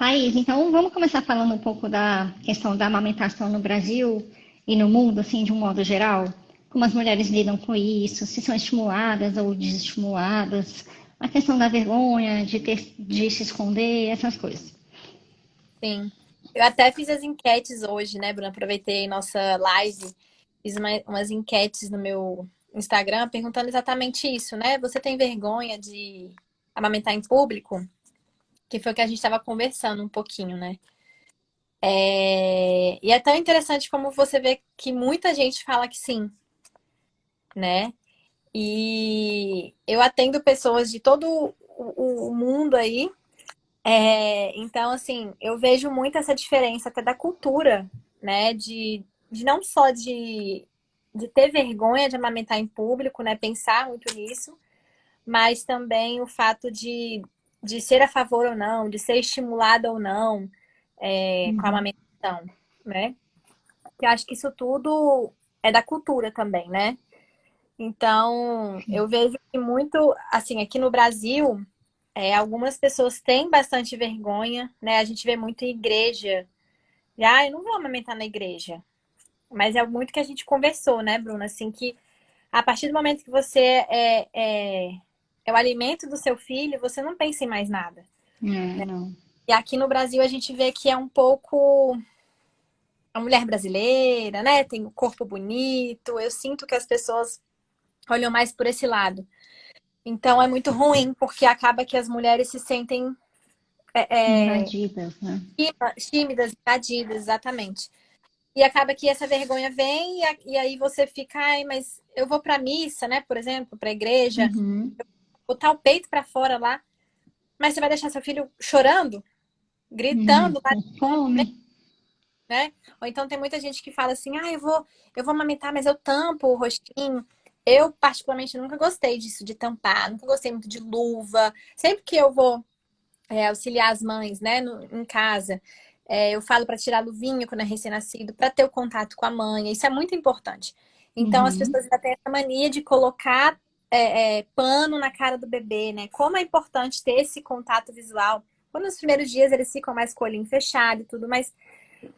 Thaís, então vamos começar falando um pouco da questão da amamentação no Brasil e no mundo, assim, de um modo geral. Como as mulheres lidam com isso, se são estimuladas ou desestimuladas, a questão da vergonha, de se esconder, essas coisas. Sim. Eu até fiz as enquetes hoje, né, Bruna? Aproveitei nossa live, fiz umas enquetes no meu Instagram perguntando exatamente isso, né? Você tem vergonha de amamentar em público? Que foi o que a gente estava conversando um pouquinho, né? E é tão interessante como você vê que muita gente fala que sim, né? E eu atendo pessoas de todo o mundo aí. Então, assim, eu vejo muito essa diferença até da cultura, né? De não só de ter vergonha de amamentar em público, né? Pensar muito nisso, mas também o fato de ser a favor ou não, de ser estimulada ou não, com a Uhum. amamentação, né? Eu acho que isso tudo é da cultura também, né? Então, eu vejo que muito, assim, aqui no Brasil. Algumas pessoas têm bastante vergonha, né? A gente vê muito em igreja. Eu não vou amamentar na igreja. Mas é muito que a gente conversou, né, Bruna? Assim, que a partir do momento que você é o alimento do seu filho, você não pensa em mais nada. É, não. E aqui no Brasil a gente vê que é um pouco a mulher brasileira, né? Tem o corpo bonito. Eu sinto que as pessoas olham mais por esse lado. Então é muito ruim, porque acaba que as mulheres se sentem Invadidas, né? tímidas, invadidas, exatamente. E acaba que essa vergonha vem e aí você fica, ai, mas eu vou pra missa, né? Por exemplo, pra igreja, Uhum. botar o peito pra fora lá, mas você vai deixar seu filho chorando, Uhum. gritando lá, Com fome. né? Ou então tem muita gente que fala assim, eu vou amamentar, mas eu tampo o rostinho. Eu, particularmente, nunca gostei disso, de tampar, nunca gostei muito de luva. Sempre que eu vou auxiliar as mães, né, em casa. Eu falo para tirar a luvinha quando é recém-nascido, para ter o contato com a mãe. Isso é muito importante. Então, as Uhum. pessoas ainda têm essa mania de colocar pano na cara do bebê, né? Como é importante ter esse contato visual. Quando nos primeiros dias eles ficam mais com o olhinho fechado e tudo, mas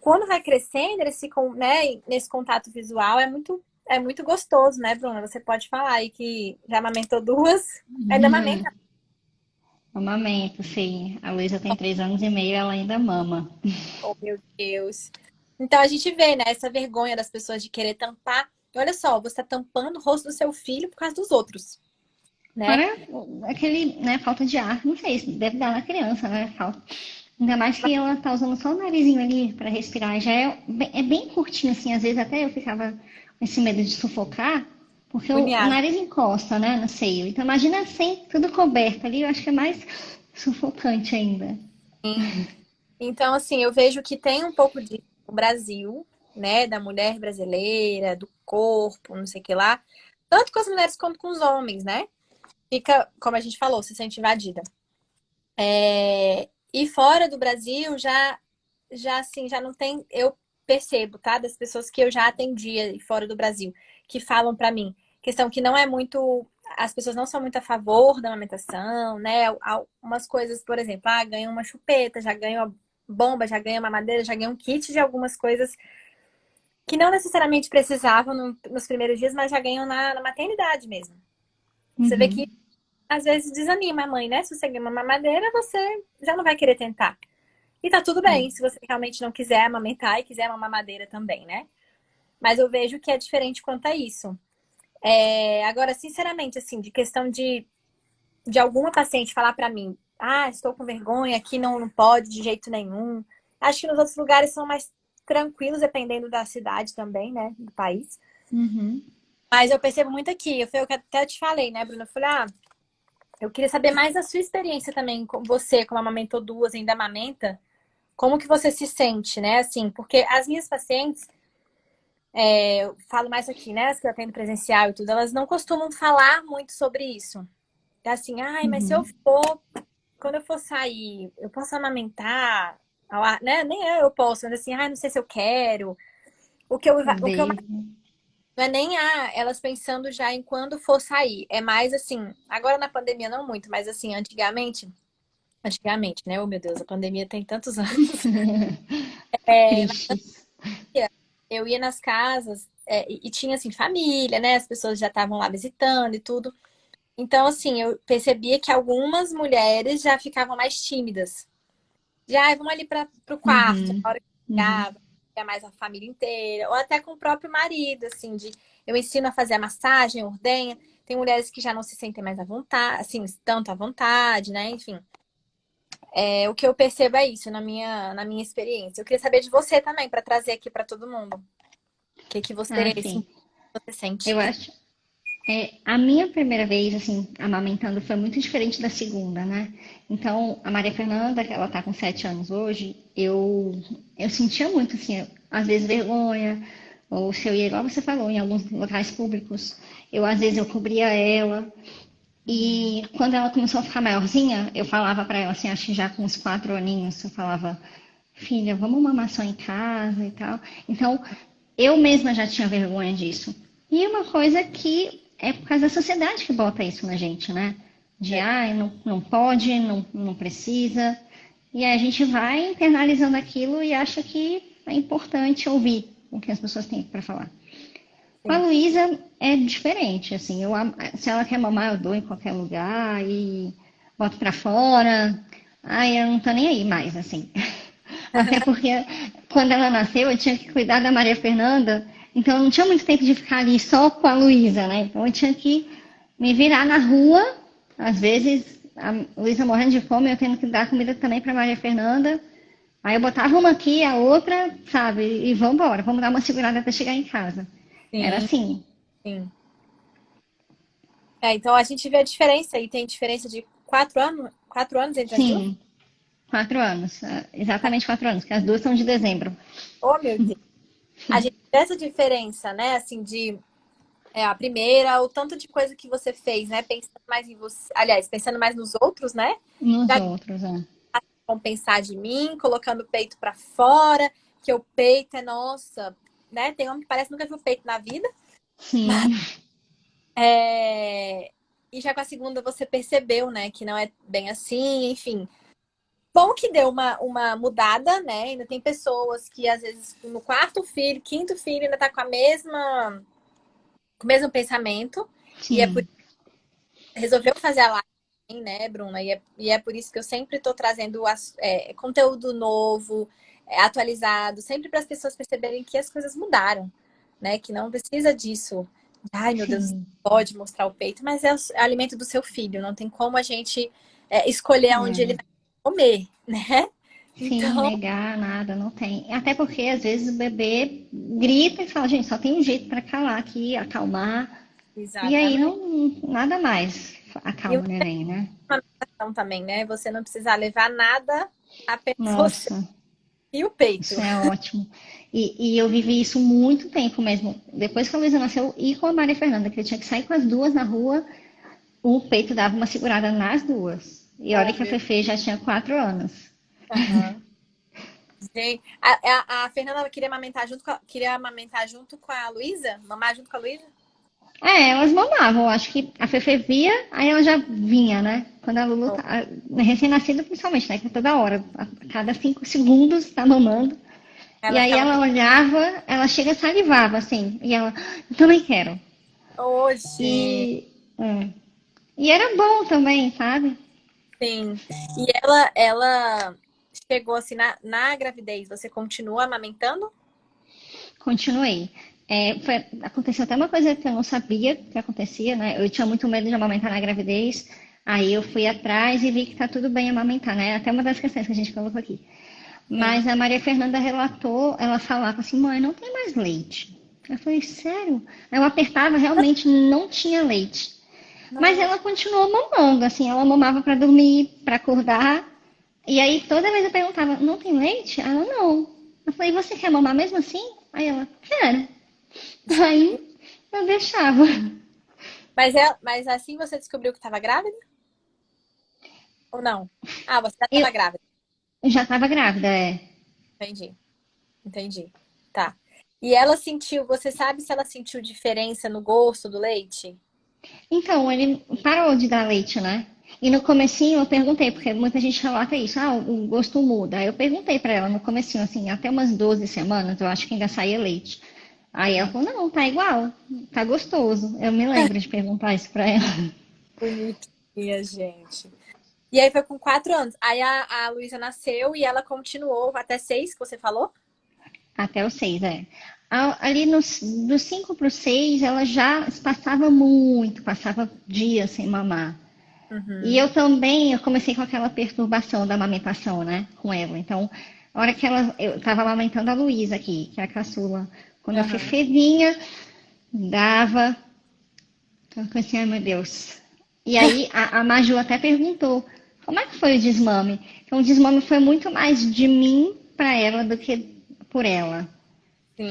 quando vai crescendo, eles ficam, né, nesse contato visual. É muito gostoso, né, Bruna? Você pode falar aí que já amamentou duas, ainda amamenta. Amamento, sim. A Luísa tem 3 anos e meio, ela ainda mama. Oh, meu Deus. Então a gente vê, né, essa vergonha das pessoas de querer tampar. E olha só, você está tampando o rosto do seu filho por causa dos outros, né? Fora aquele, né, falta de ar, não sei, isso deve dar na criança, né? Falta. Ainda mais que ela tá usando só o narizinho ali para respirar. Já é bem curtinho, assim, às vezes até eu ficava com esse medo de sufocar, porque o Agoniada. nariz encosta, né, no seio. Então imagina sem tudo coberto ali, eu acho que é mais sufocante ainda. Então, assim, eu vejo que tem um pouco disso no Brasil, né? Da mulher brasileira, do corpo, não sei o que lá. Tanto com as mulheres quanto com os homens, né? Fica, como a gente falou, se sente invadida. E fora do Brasil, já assim, já não tem. Eu percebo, tá? Das pessoas que eu já atendia e fora do Brasil, que falam pra mim, questão que não é muito. As pessoas não são muito a favor da amamentação, né? Algumas coisas, por exemplo, ganham uma chupeta, já ganham a bomba, já ganham uma madeira, já ganham um kit de algumas coisas que não necessariamente precisavam nos primeiros dias, mas já ganham na maternidade mesmo. Você vê que Uhum. às vezes desanima a mãe, né? Se você ganha uma mamadeira, você já não vai querer tentar. E tá tudo bem, se você realmente não quiser amamentar e quiser uma mamadeira também, né? Mas eu vejo que é diferente quanto a isso. Agora, sinceramente, assim, de questão de alguma paciente falar pra mim, estou com vergonha, aqui não pode de jeito nenhum. Acho que nos outros lugares são mais tranquilos, dependendo da cidade também, né? Do país. Uhum. Mas eu percebo muito aqui, foi o que até eu te falei, né, Bruna? Eu falei, eu queria saber mais da sua experiência também com você, como amamentou duas, ainda amamenta. Como que você se sente, né? Assim, porque as minhas pacientes, eu falo mais aqui, né? As que eu atendo presencial e tudo, elas não costumam falar muito sobre isso. É assim, mas se eu Uhum. for, quando eu for sair, eu posso amamentar, né? Nem eu posso, mas assim, não sei se eu quero. O que eu Devo. não é nem elas pensando já em quando for sair. É mais assim, agora na pandemia não muito, mas assim, antigamente Antigamente, né? Oh, meu Deus, a pandemia tem tantos anos. É, Tristes. eu ia nas casas e tinha, assim, família, né? As pessoas já estavam lá visitando e tudo. Então, assim, eu percebia que algumas mulheres já ficavam mais tímidas. Já, vamos ali para o quarto, Uhum, na hora que uhum, chegava, é mais a família inteira, ou até com o próprio marido, assim, de eu ensino a fazer a massagem, ordenha. Tem mulheres que já não se sentem mais à vontade, assim, tanto à vontade, né? Enfim, o que eu percebo é isso na minha experiência. Eu queria saber de você também, para trazer aqui para todo mundo. O que que ah, você, sim. você sente? Eu acho. A minha primeira vez, assim, amamentando foi muito diferente da segunda, né? Então, a Maria Fernanda, que ela tá com 7 anos hoje, eu sentia muito, assim, às vezes vergonha, ou se eu ia, igual você falou, em alguns locais públicos, às vezes, eu cobria ela. E quando ela começou a ficar maiorzinha, eu falava pra ela, assim, acho que já com uns 4 aninhos, eu falava, filha, vamos mamar só em casa e tal. Então, eu mesma já tinha vergonha disso. E uma coisa que é por causa da sociedade que bota isso na gente, né? De, não, não pode, não, não precisa. E aí a gente vai internalizando aquilo e acha que é importante ouvir o que as pessoas têm para falar. Com a Sim. Luísa é diferente, assim, se ela quer mamar, eu dou em qualquer lugar e boto pra fora. Ai, eu não tô nem aí mais, assim. Até porque quando ela nasceu, eu tinha que cuidar da Maria Fernanda, então eu não tinha muito tempo de ficar ali só com a Luísa, né? Então eu tinha que me virar na rua, às vezes a Luísa morrendo de fome, eu tendo que dar comida também para Maria Fernanda. Aí eu botava uma aqui, a outra, sabe? E vamos embora, vamos dar uma segurada até chegar em casa. Era Sim, assim. sim. Então a gente vê a diferença e tem diferença de 4 anos, 4 anos entre as duas? Sim, 4 anos. Exatamente 4 anos, que as duas são de dezembro. Oh, meu Deus. A gente vê essa diferença, né? Assim, de a primeira, o tanto de coisa que você fez, né? Pensando mais em você, aliás, pensando mais nos outros, né? Nos Já outros, ó. vão pensar de mim, colocando o peito pra fora, que o peito é nossa, né? Tem homem que parece que nunca viu peito na vida. Sim, E já com a segunda você percebeu, né, que não é bem assim, enfim. Bom que deu uma mudada, né? Ainda tem pessoas que, às vezes, no quarto filho, quinto filho, ainda tá com o mesmo pensamento. E é por sim. resolveu fazer a live, né, Bruna? E é por isso que eu sempre tô trazendo conteúdo novo, atualizado, sempre para as pessoas perceberem que as coisas mudaram, né? Que não precisa disso. Ai, meu Deus, Sim, pode mostrar o peito, mas é o alimento do seu filho, não tem como a gente escolher aonde ele é. vai comer, né? Sim, Então, negar nada, não tem. Até porque às vezes o bebê grita e fala, gente, só tem um jeito para calar aqui, acalmar. E aí exatamente. não, nada mais E acalma uma o neném, né? amamentação também, né? Você não precisar levar nada, apenas você Nossa, e o peito. isso é ótimo. E eu vivi isso muito tempo mesmo. Depois que a Luísa nasceu e com a Maria Fernanda, que eu tinha que sair com as duas na rua, o peito dava uma segurada nas duas. E olha Oh, que a meu. Fefe já tinha 4 anos. Aham. Gente, a Fernanda queria amamentar junto com a Luísa? Mamar junto com a Luísa? Elas mamavam. Acho que a Fefe via, aí ela já vinha, né? Quando a Lulu Oh, tá. Recém-nascida, principalmente, né? Que é toda hora. A cada 5 segundos tá mamando. E ela aí ficava. ela olhava, ela chega e salivava, assim. E ela, eu também quero. Oh, gente, E, e era bom também, sabe? sim. E ela chegou assim na gravidez. Você continua amamentando? Continuei. Aconteceu até uma coisa que eu não sabia que acontecia, né? Eu tinha muito medo de amamentar na gravidez. Aí eu fui atrás e vi que tá tudo bem amamentar, né? Até uma das questões que a gente colocou aqui. Sim. Mas a Maria Fernanda relatou, ela falava assim, mãe, não tem mais leite. Eu falei, sério? Aí eu apertava, realmente não tinha leite. Mas Nossa, ela continuou mamando, assim, ela mamava para dormir, para acordar. E aí toda vez eu perguntava, não tem leite? Ela, não. Eu falei, você quer mamar mesmo assim? Aí ela, quero. Aí eu deixava. mas assim você descobriu que estava grávida? Ou não? Ah, você já Eu estava grávida. já estava grávida, é. Entendi, entendi. Tá. E ela sentiu, você sabe se ela sentiu diferença no gosto do leite? Então, ele parou de dar leite, né? E no comecinho eu perguntei, porque muita gente relata isso, o gosto muda. Aí eu perguntei pra ela no comecinho, assim, até umas 12 semanas, eu acho que ainda saía leite. Aí ela falou, não, tá igual, tá gostoso. Eu me lembro de perguntar isso pra ela. Bonitinha, gente. E aí foi com 4 anos. Aí a Luísa nasceu e ela continuou até 6, que você falou? Até os 6, é. Ali dos 5 para os 6, ela já passava muito, passava dias sem mamar. E Uhum. eu também, eu comecei com aquela perturbação da amamentação, né, com ela. Então, a hora que eu tava amamentando a Luísa aqui, que é a caçula. Quando a Aham. Fefe vinha, dava, eu falei assim, ai meu Deus. E aí a Maju até perguntou, como é que foi o desmame? Então, o desmame foi muito mais de mim para ela do que por ela.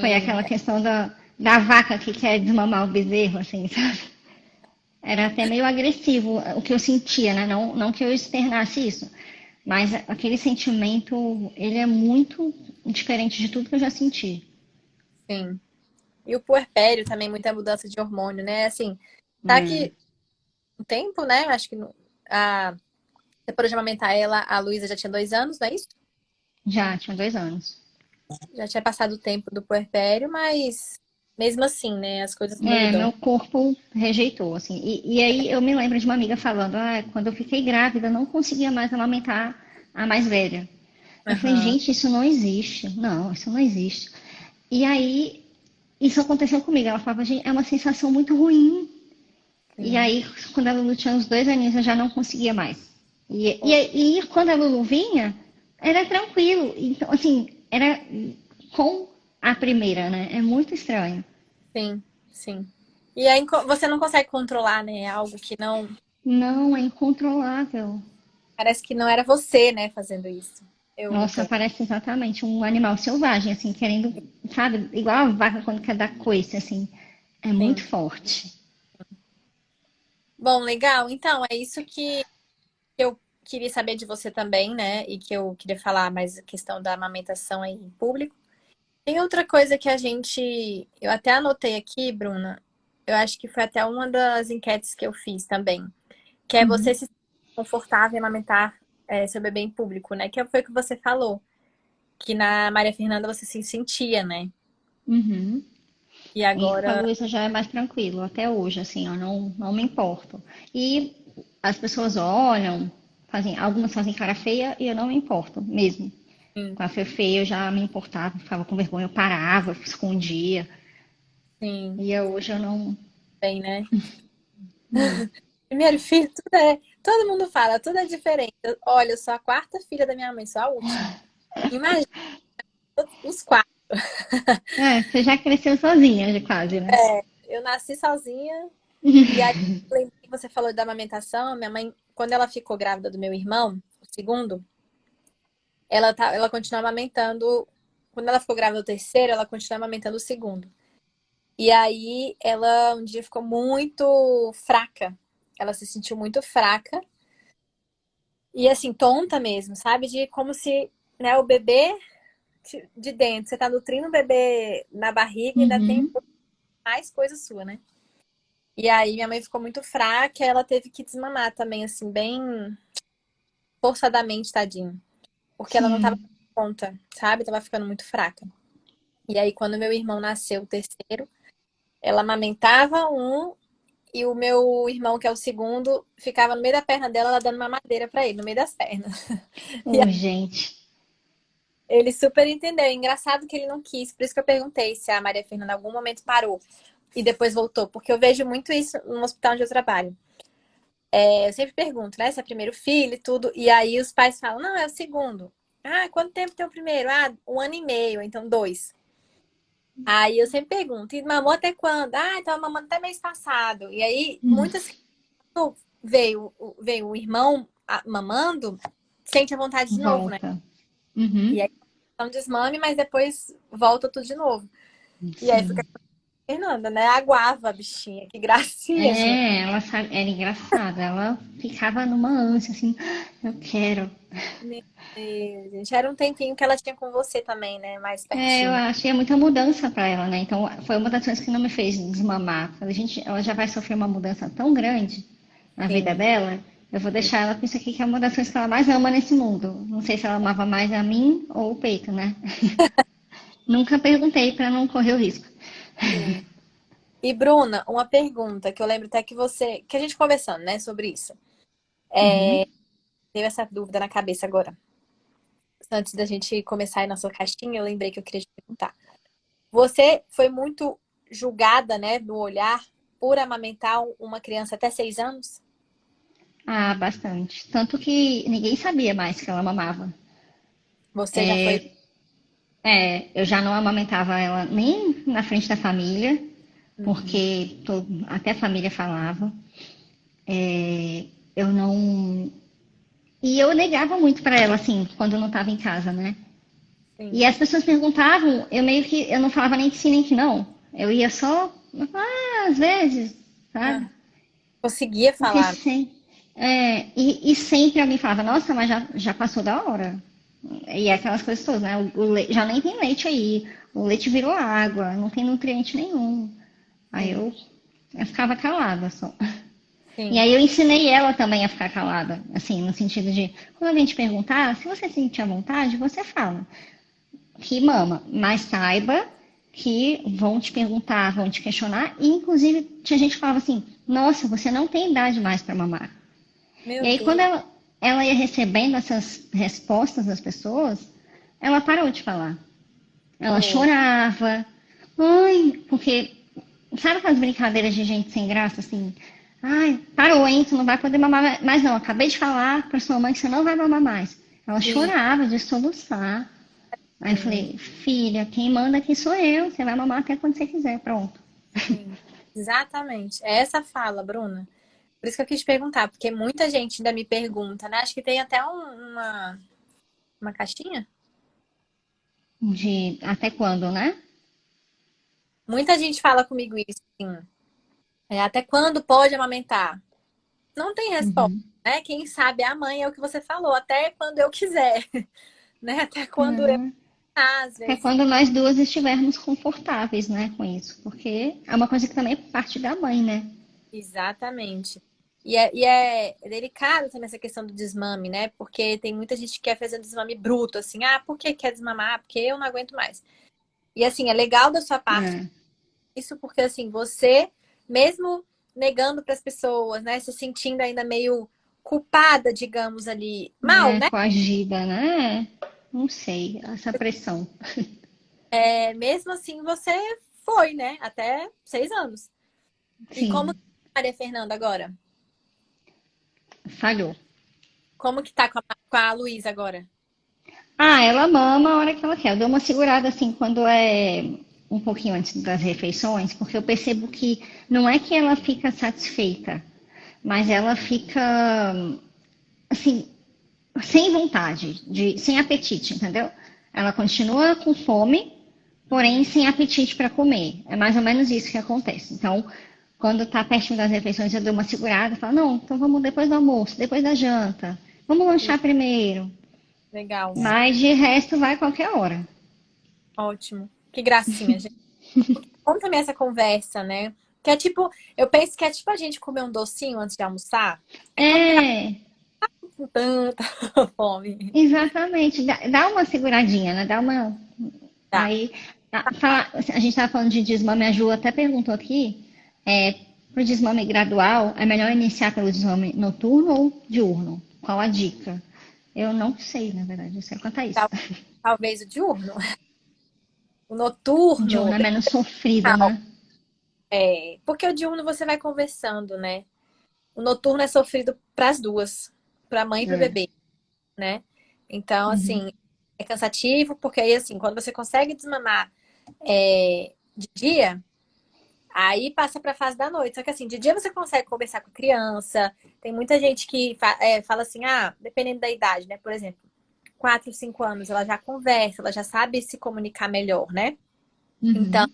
Foi Sim. aquela questão da vaca que quer desmamar o bezerro, assim, sabe? Era até meio agressivo o que eu sentia, né? Não que eu externasse isso, mas aquele sentimento, ele é muito diferente de tudo que eu já senti. Sim. E o puerpério também, muita mudança de hormônio, né? Assim, tá É, que um tempo, né? Acho que a, você parou de amamentar ela, a Luísa já tinha 2 anos, não é isso? já, tinha 2 anos. Já tinha passado o tempo do puerpério, mas mesmo assim, né? As coisas É, mudam. meu corpo rejeitou, assim. E aí eu me lembro de uma amiga falando, quando eu fiquei grávida, eu não conseguia mais amamentar a mais velha. Eu falei, Aham. gente, isso não existe. Não, isso não existe. E aí, isso aconteceu comigo. Ela falava, gente, é uma sensação muito ruim. E Sim. aí, quando a Lulu tinha uns 2 aninhos, eu já não conseguia mais. E quando a Lulu vinha, era tranquilo. Então, assim, era com a primeira, né? É muito estranho. Sim, sim. E aí você não consegue controlar, né? É algo que não. Não, é incontrolável. Parece que não era você, né, fazendo isso. Eu Nossa, entendo. parece exatamente um animal selvagem, assim, querendo, sabe? Igual a vaca quando quer dar coice, assim. É muito Sim. forte. Bom, legal. Então, é isso que eu queria saber de você também, né? E que eu queria falar mais a questão da amamentação aí em público. Tem outra coisa que a gente. Eu até anotei aqui, Bruna. Eu acho que foi até uma das enquetes que eu fiz também. Que é você Uhum. se sentir confortável em amamentar seu bebê em público, né? Que foi o que você falou. Que na Maria Fernanda você se sentia, né? Uhum. E E com a agora. Luísa já é mais tranquilo, até hoje, assim, eu não me importo. E as pessoas olham, algumas fazem cara feia e eu não me importo, mesmo. Sim, Com a Fefe eu já me importava, ficava com vergonha, eu parava, escondia. sim, E hoje eu não. bem, né? Hum. Primeiro filho, tudo é. Todo mundo fala, tudo é diferente. Olha, eu sou a quarta filha da minha mãe, sou a última. Imagina os quatro. É, você já cresceu sozinha, já quase, né? Eu nasci sozinha. E aí, lembrei que você falou da amamentação. Minha mãe, quando ela ficou grávida do meu irmão, o segundo, ela continuava amamentando. Quando ela ficou grávida do terceiro, ela continuava amamentando o segundo. E aí, ela um dia ficou muito fraca. Ela se sentiu muito fraca. E assim, tonta mesmo, sabe? De como se, né, o bebê de dentro, você tá nutrindo o bebê na barriga e ainda tem Uhum. mais coisa sua, né? E aí minha mãe ficou muito fraca, ela teve que desmamar também, assim, bem forçadamente, tadinho. Porque ela não tava Sim. dando conta, sabe? Tava ficando muito fraca. E aí, quando meu irmão nasceu, o terceiro, ela amamentava um e o meu irmão, que é o segundo, ficava no meio da perna dela, ela dando mamadeira pra ele, no meio das pernas. E Ô, gente. ele super entendeu. É engraçado que ele não quis. Por isso que eu perguntei se a Maria Fernanda em algum momento parou e depois voltou. Porque eu vejo muito isso no hospital onde eu trabalho. Eu sempre pergunto, né? Se é primeiro filho e tudo. E aí os pais falam, não, é o segundo. Ah, quanto tempo tem o primeiro? Ah, 1 ano e meio, então 2. Aí eu sempre pergunto, e mamou até quando? Ah, então mamando até mês passado. E aí, muitas veio o irmão mamando, sente a vontade de novo, né? Volta. E Uhum. aí, então desmame, mas depois volta tudo de novo. E aí fica Sim. Fernanda, né? Aguava a bichinha, que gracinha, gente. Ela era engraçada. Ela ficava numa ânsia, assim, eu quero. Meu Deus, gente. Era um tempinho que ela tinha com você também, né? Mais Eu pertinho. achei muita mudança para ela, né? Então, foi uma das coisas que não me fez desmamar. Falei, gente, ela já vai sofrer uma mudança tão grande na vida Sim, dela. Eu vou deixar ela com isso aqui, que é uma das coisas que ela mais ama nesse mundo. Não sei se ela amava mais a mim ou o peito, né? Nunca perguntei para não correr o risco. Sim. E Bruna, uma pergunta que eu lembro até que a gente conversando, né, sobre isso. Uhum. Teve essa dúvida na cabeça agora. Antes da gente começar aí na sua caixinha, eu lembrei que eu queria te perguntar. Você foi muito julgada, né, no olhar por amamentar uma criança até 6 anos? Ah, bastante. Tanto que ninguém sabia mais que ela mamava. Você já foi. Eu já não amamentava ela nem na frente da família, Uhum. porque até a família falava. Eu não. E eu negava muito para ela, assim, quando eu não estava em casa, né? E Sim. as pessoas perguntavam, eu meio que. Eu não falava nem que sim, nem que não. Eu ia só. Às vezes, sabe? Ah, conseguia Porque falar. sim. E sempre alguém falava, nossa, mas já passou da hora. E é aquelas coisas todas, né? Já nem tem leite aí. O leite virou água, não tem nutriente nenhum. Aí Sim, eu ficava calada só. E sim. aí eu ensinei ela também a ficar calada. Assim, no sentido de, quando alguém te perguntar, se você sentir à vontade, você fala que mama. Mas saiba que vão te perguntar, vão te questionar. E inclusive tinha gente que falava assim, nossa, você não tem idade mais para mamar. E Meu aí, quando Deus. ela ia recebendo essas respostas das pessoas, ela parou de falar. Ela Oh, chorava. Ai, porque sabe aquelas brincadeiras de gente sem graça, assim? Ai, parou, hein? Tu não vai poder mamar mais, não. Acabei de falar pra sua mãe que você não vai mamar mais. Ela sim, chorava de soluçar. Aí eu sim, falei, filha, quem manda aqui sou eu. Você vai mamar até quando você quiser, pronto. sim. Exatamente. É essa fala, Bruna. Por isso que eu quis perguntar, porque muita gente ainda me pergunta, né? Acho que tem até uma caixinha. De até quando, né? Muita gente fala comigo isso, assim. Até quando pode amamentar? Não tem resposta, Uhum. né? Quem sabe é a mãe, é o que você falou. Até quando eu quiser, né? Até quando eu Não, às é vezes. quando nós duas estivermos confortáveis, né, com isso. Porque é uma coisa que também é parte da mãe, né? Exatamente. E é delicado também essa questão do desmame, né? Porque tem muita gente que quer fazer um desmame bruto, assim, ah, por que quer desmamar? Porque eu não aguento mais. E assim, é legal da sua parte É, isso, porque assim, você, mesmo negando para as pessoas, né, se sentindo ainda meio culpada, digamos ali, mal, né? coagida, né? Não sei, essa pressão. Mesmo assim, você foi, né? Até 6 anos. E como Sim, que tá a Maria Fernanda agora? falhou. Como que tá com a Luísa agora? Ah, ela mama a hora que ela quer. Eu dou uma segurada assim quando é um pouquinho antes das refeições, porque eu percebo que não é que ela fica satisfeita, mas ela fica assim, sem vontade, sem apetite, entendeu? Ela continua com fome, porém Uhum. sem apetite para comer. É mais ou menos isso que acontece. Então, quando tá pertinho das refeições, eu dou uma segurada e falo, não, então vamos depois do almoço, depois da janta. Vamos Sim, lanchar primeiro. legal. Mas de resto vai qualquer hora. Ótimo. Que gracinha, gente. Vamos também essa conversa, né? Que é tipo, eu penso que é tipo a gente comer um docinho antes de almoçar. É quando tá É, com tanta fome. exatamente. Dá uma seguradinha, né? Dá uma. Tá. Aí, a gente estava falando de desmame, a Ju até perguntou aqui, para o desmame gradual, é melhor iniciar pelo desmame noturno ou diurno? Qual a dica? Eu não sei, na verdade, não sei quanto a isso. Tal- Talvez o diurno. O O noturno. diurno é menos sofrido, né? Porque o diurno você vai conversando, né? O noturno é sofrido para as duas, para a mãe e para o É. bebê, né? Então, Uhum. assim, é cansativo, porque aí, assim, quando você consegue desmamar de dia, aí passa para a fase da noite. Só que, assim, de dia você consegue conversar com a criança. Tem muita gente que fala assim, ah, dependendo da idade, né? Por exemplo, 4, 5 anos, ela já conversa, ela já sabe se comunicar melhor, né? Então, Uhum.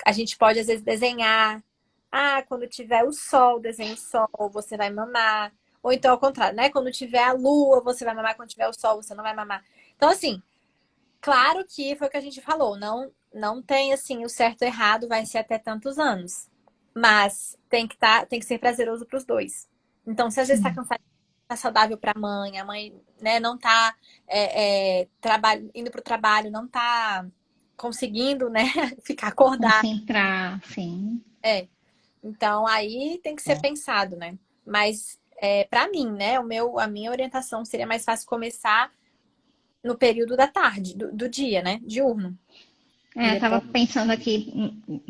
a gente pode, às vezes, desenhar. Ah, quando tiver o sol, desenha o sol, você vai mamar. Ou então, ao contrário, né? Quando tiver a lua, você vai mamar. Quando tiver o sol, você não vai mamar. Então, assim, claro que foi o que a gente falou. Não tem, assim, o certo e o errado, vai ser até tantos anos. Mas tem que ser prazeroso para os dois. Então, se às vezes está Sim. cansado tá saudável para a mãe, né, não tá indo para o trabalho, não tá conseguindo, né, ficar acordada. Concentrar, sim. É. Então, aí tem que ser pensado, né? Mas, para mim, né, a minha orientação seria mais fácil começar no período da tarde, do dia, né? Diurno. E Eu tava depois. pensando aqui,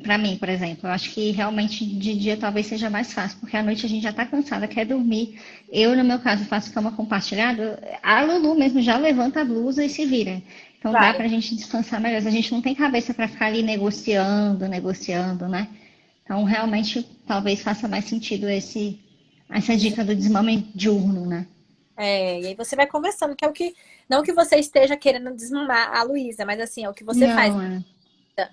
pra mim, por exemplo, eu acho que realmente de dia talvez seja mais fácil, porque à noite a gente já tá cansada, quer dormir. Eu, no meu caso, faço cama compartilhada, a Lulu mesmo já levanta a blusa e se vira. Então dá Vai. pra gente descansar melhor. A gente não tem cabeça pra ficar ali negociando, né? Então realmente talvez faça mais sentido essa dica do desmame diurno, né? E aí você vai conversando, que é o que. Não que você esteja querendo desmamar a Luísa, mas assim, é o que você faz, Não, é.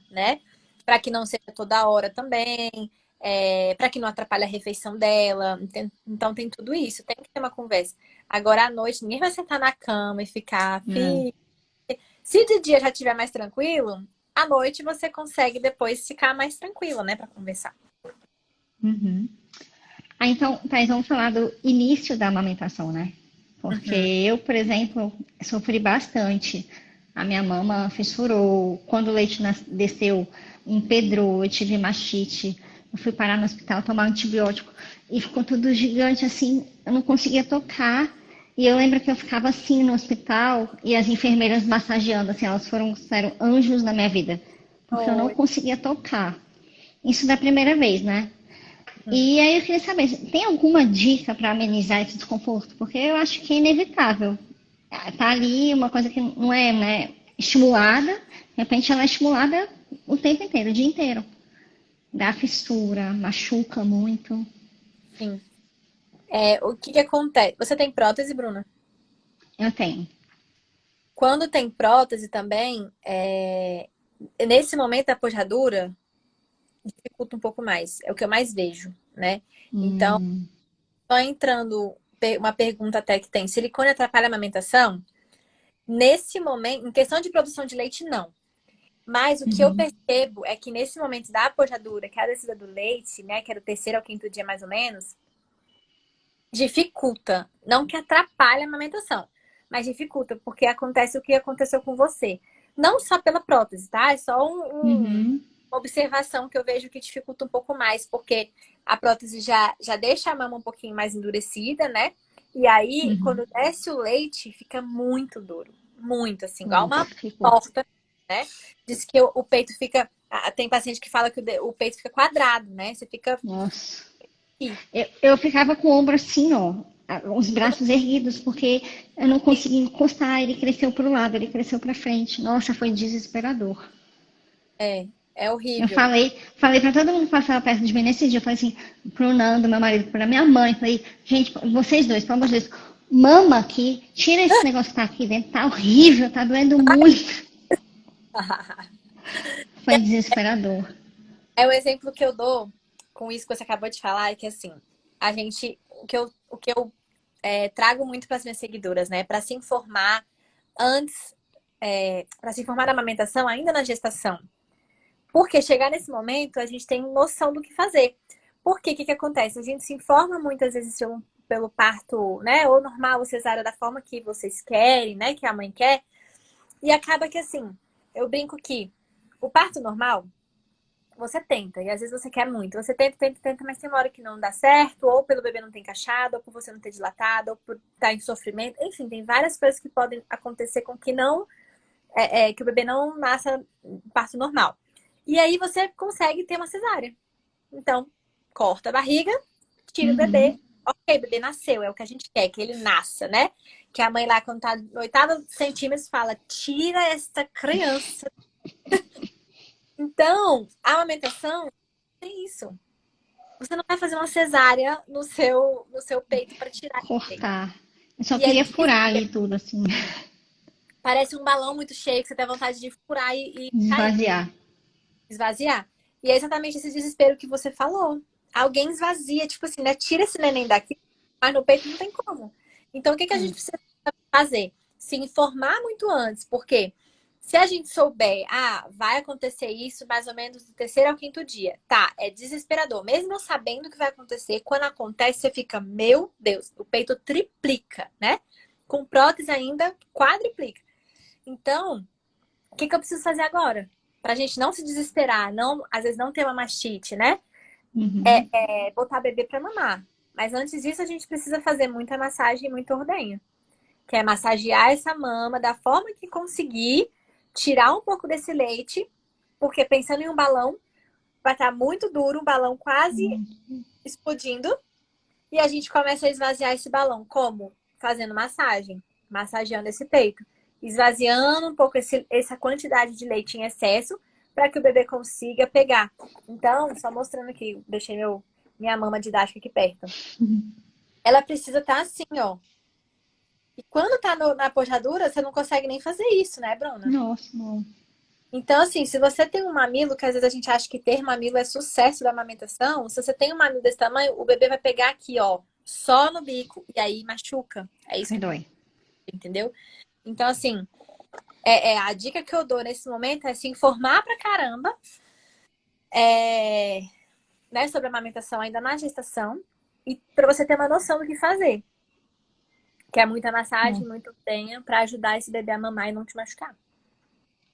né? Para que não seja toda hora também, para que não atrapalhe a refeição dela. Então tem tudo isso, tem que ter uma conversa. Agora à noite, ninguém vai sentar na cama e ficar. Não. Se de dia já estiver mais tranquilo, à noite você consegue depois ficar mais tranquila, né, para conversar. Uhum. Então, Thais, vamos falar do início da amamentação, né? Porque Uhum. eu, por exemplo, sofri bastante. A minha mama fissurou, quando o leite desceu, empedrou, eu tive mastite. Eu fui parar no hospital tomar antibiótico e ficou tudo gigante assim, eu não conseguia tocar. E eu lembro que eu ficava assim no hospital e as enfermeiras massageando, assim, elas sério, anjos na minha vida, porque eu não Oi. conseguia tocar. Isso da primeira vez, né? Uhum. E aí eu queria saber, tem alguma dica para amenizar esse desconforto? Porque eu acho que é inevitável. Tá ali uma coisa que não é, né, estimulada, de repente ela é estimulada o tempo inteiro, o dia inteiro. Dá fissura, machuca muito. Sim. O que que acontece? Você tem prótese, Bruna? Eu tenho. Quando tem prótese também, nesse momento a pojadura dificulta um pouco mais. É o que eu mais vejo, né? Então, Hum, só entrando uma pergunta até que tem: silicone atrapalha a amamentação? Nesse momento, em questão de produção de leite, não. Mas o que eu uhum, percebo é que nesse momento da pojadura, que é a descida do leite, né, que era o terceiro ao quinto dia mais ou menos, dificulta. Não que atrapalhe a amamentação, mas dificulta, porque acontece o que aconteceu com você. Não só pela prótese, tá? É só uhum, uma observação que eu vejo que dificulta um pouco mais, porque a prótese já deixa a mama um pouquinho mais endurecida, né? E aí, uhum. quando desce o leite, fica muito duro. Muito, assim, igual Nossa, uma ficou. porta, né? Diz que o peito fica. Tem paciente que fala que o peito fica quadrado, né? Você fica Nossa. aqui. Eu ficava com o ombro assim, ó, os braços erguidos, porque eu não conseguia encostar. Ele cresceu para o lado, ele cresceu para frente. Nossa, foi desesperador. É Eu horrível. falei para todo mundo que passava perto de mim nesse dia. Eu falei assim, pro Nando, meu marido, pra minha mãe. Falei, gente, vocês dois, pelo amor de Deus, mama aqui, tira esse negócio que tá aqui dentro, tá horrível, tá doendo muito. Foi desesperador. É o exemplo que eu dou com isso que você acabou de falar, é que assim, o que eu trago muito para as minhas seguidoras, né? Para se informar antes, para se informar da amamentação ainda na gestação. Porque chegar nesse momento, a gente tem noção do que fazer. Porque o que acontece? A gente se informa muitas vezes pelo parto, né? Ou normal, ou cesárea, da forma que vocês querem, né? Que a mãe quer. E acaba que assim, eu brinco que o parto normal, você tenta, e às vezes você quer muito. Você tenta, mas tem uma hora que não dá certo, ou pelo bebê não ter encaixado, ou por você não ter dilatado, ou por estar em sofrimento. Enfim, tem várias coisas que podem acontecer com que não, que o bebê não nasça parto normal. E aí você consegue ter uma cesárea. Então, corta a barriga, tira o bebê. Uhum. Ok, o bebê nasceu, é o que a gente quer, que ele nasça, né? Que a mãe lá, quando tá no 8º centímetro, fala: tira esta criança. Então, a amamentação é isso. Você não vai fazer uma cesárea no seu peito para tirar ele. Cortar. Eu só E aí queria furar ali tudo, assim, parece um balão muito cheio que você tem vontade de furar e sair, esvaziar. esvaziar. E é exatamente esse desespero que você falou. Alguém esvazia, tipo assim, né? Tira esse neném daqui, mas no peito não tem como. Então, o que a gente É. precisa fazer? Se informar muito antes, porque Se a gente souber, vai acontecer isso mais ou menos do terceiro ao quinto dia. Tá, é desesperador. Mesmo sabendo o que vai acontecer, quando acontece, você fica, meu Deus, o peito triplica, né? Com prótese ainda, quadriplica. Então, o que eu preciso fazer agora? Pra gente não se desesperar, não, às vezes não ter uma mastite, né? Uhum. Botar bebê pra mamar. Mas antes disso, a gente precisa fazer muita massagem e muita ordenha. Que é massagear essa mama da forma que conseguir, tirar um pouco desse leite, porque pensando em um balão, vai estar muito duro, um balão quase explodindo, e a gente começa a esvaziar esse balão. Como? Fazendo massagem, massageando esse peito, esvaziando um pouco essa quantidade de leite em excesso, para que o bebê consiga pegar. Então, só mostrando aqui, deixei minha mama didática aqui perto. Ela precisa estar assim, ó. E quando tá na pojadura, você não consegue nem fazer isso, né, Bruna? Nossa, não. Então, assim, se você tem um mamilo, que às vezes a gente acha que ter mamilo é sucesso da amamentação, se você tem um mamilo desse tamanho, o bebê vai pegar aqui, ó, só no bico, e aí machuca. É isso Me que dói. entendeu? Então, assim, a dica que eu dou nesse momento é se informar pra caramba, né, sobre a amamentação ainda na gestação, e pra você ter uma noção do que fazer. Que é muita massagem, Não. muito tenha, pra ajudar esse bebê a mamar e não te machucar.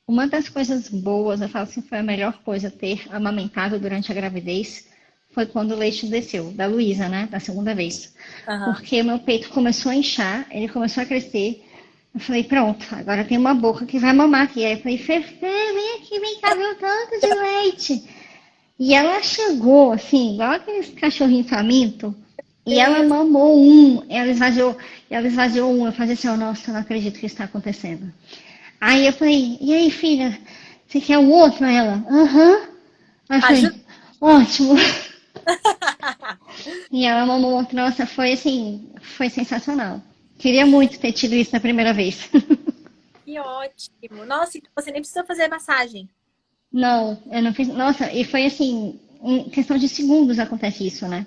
Uma das coisas boas, eu falo assim, foi a melhor coisa ter amamentado durante a gravidez, foi quando o leite desceu, da Luísa, né? Da segunda vez. Aham. Porque o meu peito começou a inchar, ele começou a crescer. Eu falei, pronto, agora tem uma boca que vai mamar aqui. Aí eu falei, Fefe, vem aqui, vem cá ver o tanto de leite. E ela chegou, assim, igual aqueles cachorrinhos famintos, e ela Deus. mamou um, ela esvaziou um. Eu falei assim, oh, nossa, eu não acredito que isso está acontecendo. Aí eu falei, e aí, filha, você quer o outro? Ela, aham. Aí eu Ajuda. falei, ótimo. E ela mamou outro. Nossa, foi assim, foi sensacional. Queria muito ter tido isso na primeira vez. Que ótimo. Nossa, então você nem precisa fazer massagem. Não, eu não fiz. Nossa, e foi assim, em questão de segundos acontece isso, né?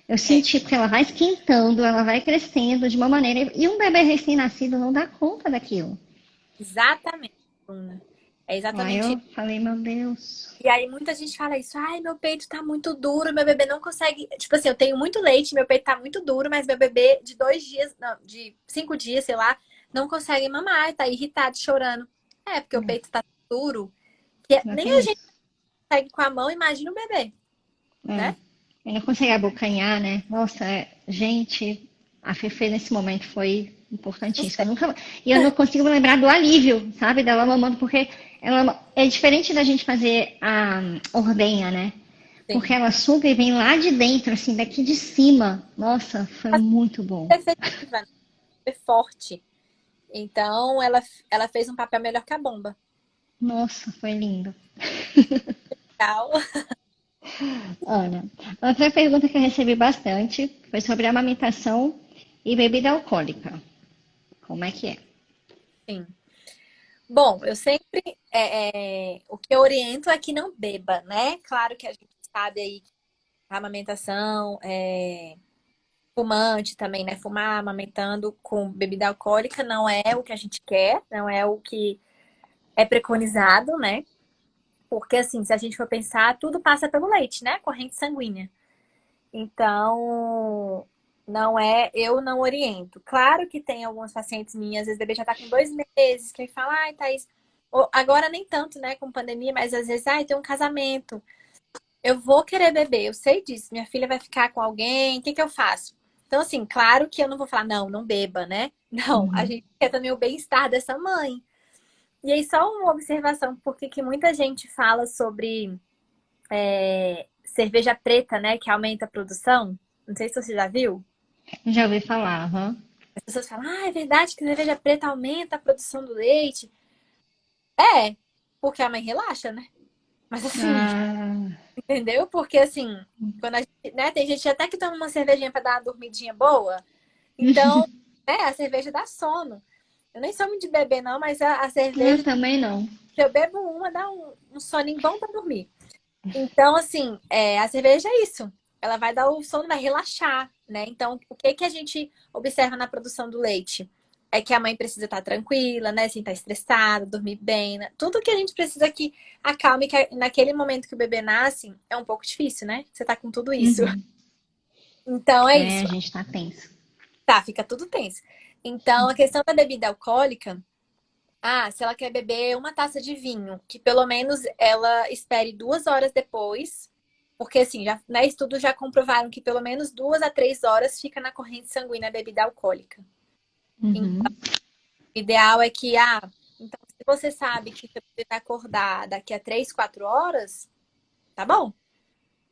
Eu É, senti que ela vai esquentando, ela vai crescendo de uma maneira. E um bebê recém-nascido não dá conta daquilo. exatamente, Bruna. É Aí exatamente eu isso. falei, meu Deus. E aí muita gente fala isso. Ai, meu peito tá muito duro, meu bebê não consegue. Tipo assim, eu tenho muito leite, meu peito tá muito duro, mas meu bebê de 2 dias, não, de 5 dias, sei lá, não consegue mamar, tá irritado, chorando. É, porque o peito tá duro, Não nem tem a gente isso. consegue com a mão, imagina o bebê, É. né? Eu não consegue abocanhar, né? Nossa, gente, a Fefe nesse momento foi importantíssima. Sucesso. E eu não consigo me lembrar do alívio, sabe, dela mamando, porque ela é diferente da gente fazer a ordenha, né? Porque Sim. ela suga e vem lá de dentro, assim, daqui de cima. Nossa, foi muito bom. É efetiva, né? É forte. Então, ela fez um papel melhor que a bomba. Nossa, foi lindo. Legal. Olha, outra pergunta que eu recebi bastante foi sobre amamentação e bebida alcoólica. Como é que é? Sim. Bom, eu sempre. O que eu oriento é que não beba, né? Claro que a gente sabe aí que a amamentação é fumante também, né? Fumar amamentando com bebida alcoólica não é o que a gente quer, não é o que é preconizado, né? Porque, assim, se a gente for pensar, tudo passa pelo leite, né? Corrente sanguínea. Então, eu não oriento. Claro que tem algumas pacientes minhas, às vezes o bebê já tá com 2 meses, que me fala, ai, Thaís, agora nem tanto, né, com pandemia, mas às vezes, ai, tem um casamento, eu vou querer beber, eu sei disso, minha filha vai ficar com alguém, o que que eu faço? Então, assim, claro que eu não vou falar, não, não beba, né? Não, a Uhum. gente quer também o bem-estar dessa mãe. E aí, só uma observação, porque que muita gente fala sobre cerveja preta, né, que aumenta a produção. Não sei se você já viu. Já ouvi falar, aham. As pessoas falam, é verdade que cerveja preta aumenta a produção do leite. É, porque a mãe relaxa, né? Mas assim, Ah, entendeu? Porque assim, quando a gente, né, tem gente até que toma uma cervejinha pra dar uma dormidinha boa. Então, a cerveja dá sono. Eu nem sou muito de beber, não, mas a eu cerveja, também não. se eu bebo uma, dá um soninho bom pra dormir. Então, assim, a cerveja é isso. Ela vai dar o sono, vai relaxar, né? Então, o que que a gente observa na produção do leite? é que a mãe precisa estar tranquila, né? Sem estar estressada, dormir bem, né? Tudo que a gente precisa que acalme, que naquele momento que o bebê nasce, é um pouco difícil, né? Você tá com tudo isso. Uhum. Então é É, isso. a gente tá tenso. Tá, fica tudo tenso. Então, a questão da bebida alcoólica, se ela quer beber uma taça de vinho, que pelo menos ela espere 2 horas depois, porque assim, já, né, estudos já comprovaram que pelo menos 2 a 3 horas fica na corrente sanguínea a bebida alcoólica. Uhum. O ideal é que, então, se você sabe que seu bebê vai acordar daqui a 3, 4 horas, tá bom,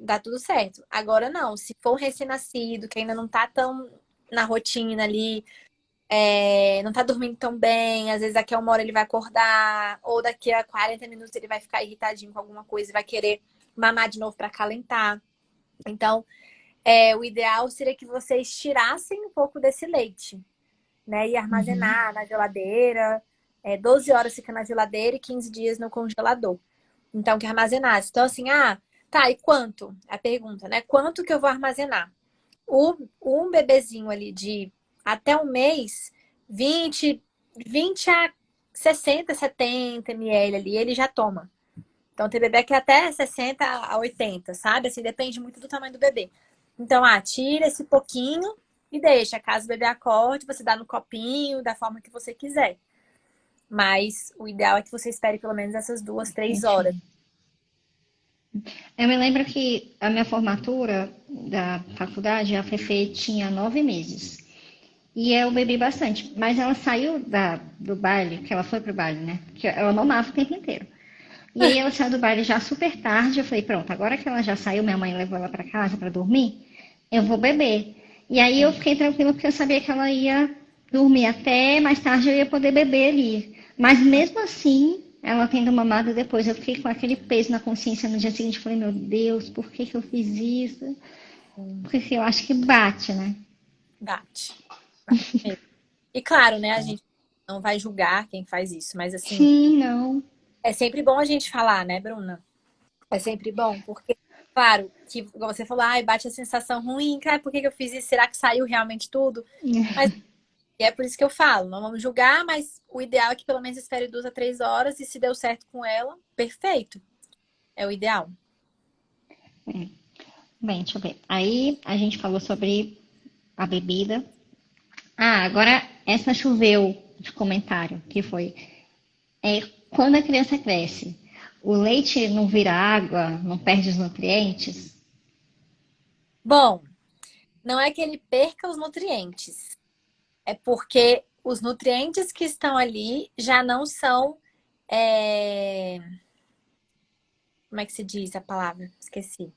dá tudo certo. Agora não, se for um recém-nascido, que ainda não tá tão na rotina ali, não tá dormindo tão bem, às vezes daqui a 1 hora ele vai acordar, ou daqui a 40 minutos ele vai ficar irritadinho com alguma coisa e vai querer mamar de novo para acalentar. Então, o ideal seria que vocês tirassem um pouco desse leite, né? E Uhum. armazenar na geladeira. 12 horas fica na geladeira e 15 dias no congelador. Então, que armazenasse. Então, assim, tá, e quanto? A pergunta, né? Quanto que eu vou armazenar? Um bebezinho ali de até um mês, 20 a 60, 70 ml ali, ele já toma. Então, tem bebê que é até 60 a 80, sabe? Assim, depende muito do tamanho do bebê. Então, tira esse pouquinho e deixa. Caso o bebê acorde, você dá no copinho, da forma que você quiser. Mas o ideal é que você espere pelo menos essas 2, 3 horas. Entendi. Eu me lembro que a minha formatura da faculdade, a Fefe tinha 9 meses. E eu bebi bastante. Mas ela saiu do baile, que ela foi pro baile, né? Porque ela mamava o tempo inteiro. E aí ela saiu do baile já super tarde. Eu falei, pronto, agora que ela já saiu, minha mãe levou ela para casa para dormir, eu vou beber. E aí eu fiquei tranquila porque eu sabia que ela ia dormir até mais tarde eu ia poder beber ali. Mas mesmo assim, ela tendo mamado depois, eu fiquei com aquele peso na consciência no dia seguinte. Falei, meu Deus, por que que eu fiz isso? Porque eu acho que bate, né? Bate. Bate mesmo. E claro, né, a gente não vai julgar quem faz isso, mas assim, Sim, não. é sempre bom a gente falar, né, Bruna? É sempre bom, porque, claro, que igual você falou, bate a sensação ruim, cara, por que que eu fiz isso? Será que saiu realmente tudo? Mas é por isso que eu falo, não vamos julgar, mas o ideal é que pelo menos espere 2 a 3 horas e se deu certo com ela, perfeito. É o ideal. Bem, deixa eu ver. Aí a gente falou sobre a bebida. Agora essa choveu de comentário, que foi quando a criança cresce, o leite não vira água, não perde os nutrientes? Bom, não é que ele perca os nutrientes, é porque os nutrientes que estão ali já não são. é, Como é que se diz a palavra? Esqueci.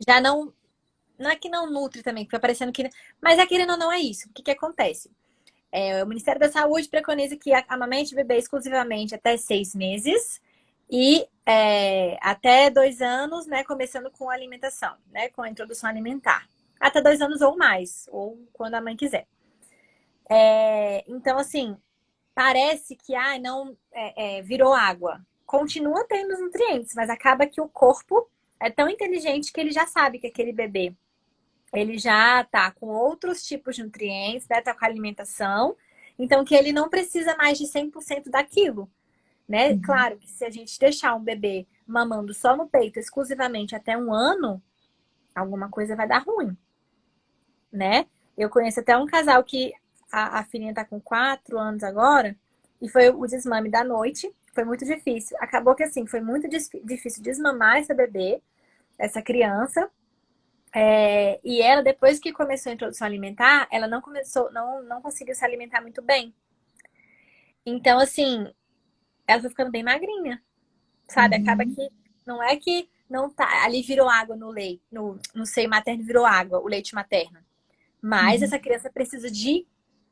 Já não. Não é que não nutre também, fica parecendo que. Mas querendo ou não é isso. O que que acontece? O Ministério da Saúde preconiza que amamente o bebê exclusivamente até 6 meses e até 2 anos, né? Começando com a alimentação, né? Com a introdução alimentar. Até 2 anos ou mais, ou quando a mãe quiser. Então, assim, parece que não virou água. Continua tendo os nutrientes, mas acaba que o corpo é tão inteligente que ele já sabe que aquele bebê ele já tá com outros tipos de nutrientes, né? Tá com a alimentação, então que ele não precisa mais de 100% daquilo, né? Claro que se a gente deixar um bebê mamando só no peito exclusivamente até 1 ano, alguma coisa vai dar ruim, né? Eu conheço até um casal que a filhinha tá com 4 anos agora, e foi o desmame da noite, foi muito difícil. Acabou que assim, foi muito difícil desmamar essa bebê, essa criança. E ela, depois que começou a introdução alimentar, ela não conseguiu se alimentar muito bem. Então, assim, ela foi ficando bem magrinha, sabe? Acaba Uhum, que não é que não tá. Ali virou água no leite, no seio materno virou água, o leite materno. Mas uhum, essa criança precisa de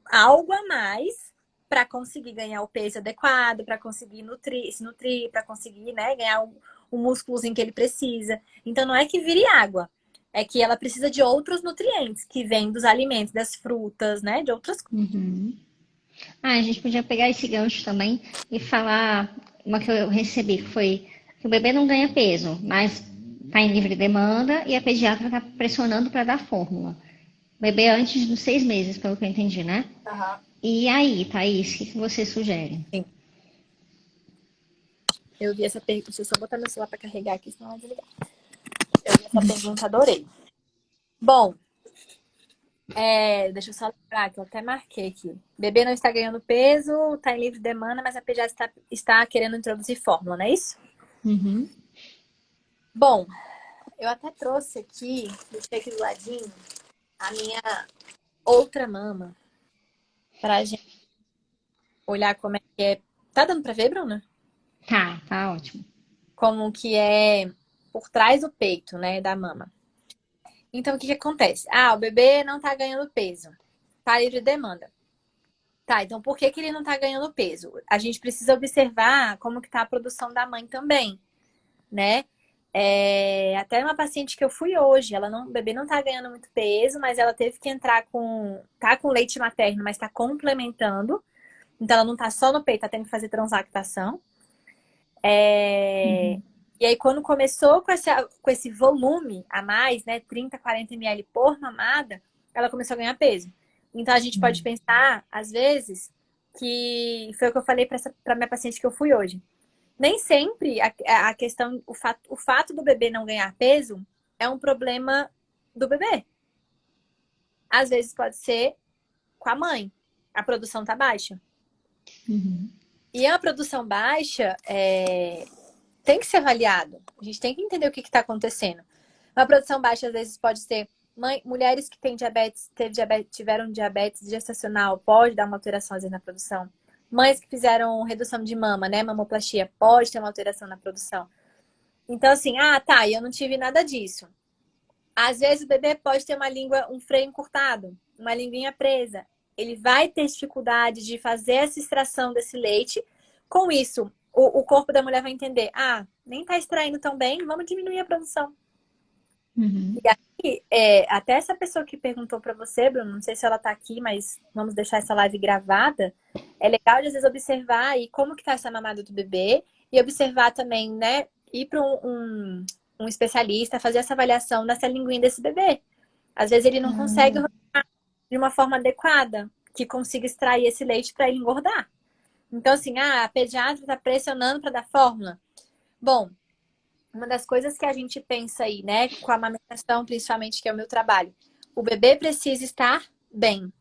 algo a mais para conseguir ganhar o peso adequado, para conseguir se nutrir, para conseguir, né, ganhar o músculozinho que ele precisa. Então não é que vire água, é que ela precisa de outros nutrientes que vêm dos alimentos, das frutas, né, de outras coisas. uhum. A gente podia pegar esse gancho também e falar uma que eu recebi, que foi que o bebê não ganha peso, mas está em livre demanda e a pediatra está pressionando para dar fórmula. O bebê antes dos 6 meses, pelo que eu entendi, né? E aí, Thaís, o que você sugere? Sim. Eu vi essa pergunta. Deixa eu só botar meu celular para carregar aqui, senão vai desligar. Eu vi essa pergunta, adorei. Bom, deixa eu só lembrar que eu até marquei aqui. Bebê não está ganhando peso, está em livre demanda, mas a pediatra está querendo introduzir fórmula, não é isso? Uhum. Bom, eu até trouxe aqui, deixei aqui do ladinho, a minha outra mama pra gente olhar como é que é. Tá dando pra ver, Bruna? Tá ótimo. Como que é por trás do peito, né, da mama. Então, o que que acontece? Ah, o bebê não tá ganhando peso. Tá livre de demanda. Tá, então por que que ele não tá ganhando peso? A gente precisa observar como que tá a produção da mãe também, né? Até uma paciente que eu fui hoje, o bebê não tá ganhando muito peso, mas ela teve que entrar tá com leite materno, mas tá complementando. Então ela não tá só no peito, tá tendo que fazer translactação. Uhum. E aí quando começou com esse volume a mais, né, 30, 40 ml por mamada, ela começou a ganhar peso. Então a gente pode pensar, às vezes, que foi o que eu falei para minha paciente que eu fui hoje. Nem sempre a questão, o fato do bebê não ganhar peso é um problema do bebê. Às vezes pode ser com a mãe. A produção tá baixa. Uhum. E a produção baixa tem que ser avaliado. A gente tem que entender o que está acontecendo. Uma produção baixa, às vezes, pode ser mulheres que têm diabetes, tiveram diabetes gestacional, pode dar uma alteração, às vezes, na produção. Mães que fizeram redução de mama, né? Mamoplastia, pode ter uma alteração na produção. Então, assim, tá, eu não tive nada disso. Às vezes o bebê pode ter um freio encurtado, uma linguinha presa. Ele vai ter dificuldade de fazer essa extração desse leite. Com isso, o corpo da mulher vai entender: nem tá extraindo tão bem, vamos diminuir a produção. Uhum. E aí, até essa pessoa que perguntou para você, Bruno, não sei se ela tá aqui, mas vamos deixar essa live gravada. É legal, às vezes, observar aí como que tá essa mamada do bebê e observar também, né? Ir para um especialista, fazer essa avaliação dessa linguinha desse bebê. Às vezes ele não consegue de uma forma adequada, que consiga extrair esse leite para ele engordar. Então, assim, a pediatra está pressionando para dar fórmula. Bom, uma das coisas que a gente pensa aí, né, com a amamentação, principalmente, que é o meu trabalho, o bebê precisa estar bem.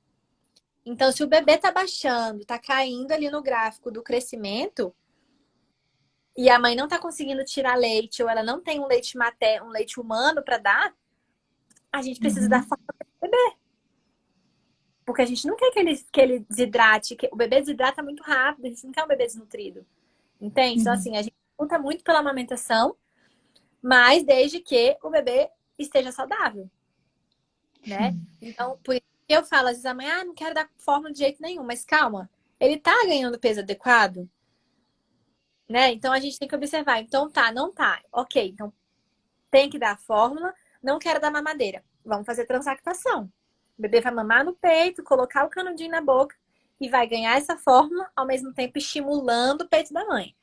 Então, se o bebê tá baixando, tá caindo ali no gráfico do crescimento, e a mãe não tá conseguindo tirar leite, ou ela não tem um leite materno, um leite humano para dar, a gente precisa dar Uhum. fórmula para o bebê. Porque a gente não quer que ele desidrate, que o bebê desidrata muito rápido, a gente não quer um bebê desnutrido. Entende? Então, Uhum. assim, a gente luta muito pela amamentação, mas desde que o bebê esteja saudável, né? Sim. Então, por isso que eu falo, às vezes a mãe, não quero dar fórmula de jeito nenhum, mas calma, ele tá ganhando peso adequado, né? Então a gente tem que observar. Então tá, não tá. Ok, então tem que dar a fórmula, não quero dar mamadeira. Vamos fazer translactação. O bebê vai mamar no peito, colocar o canudinho na boca e vai ganhar essa fórmula, ao mesmo tempo estimulando o peito da mãe.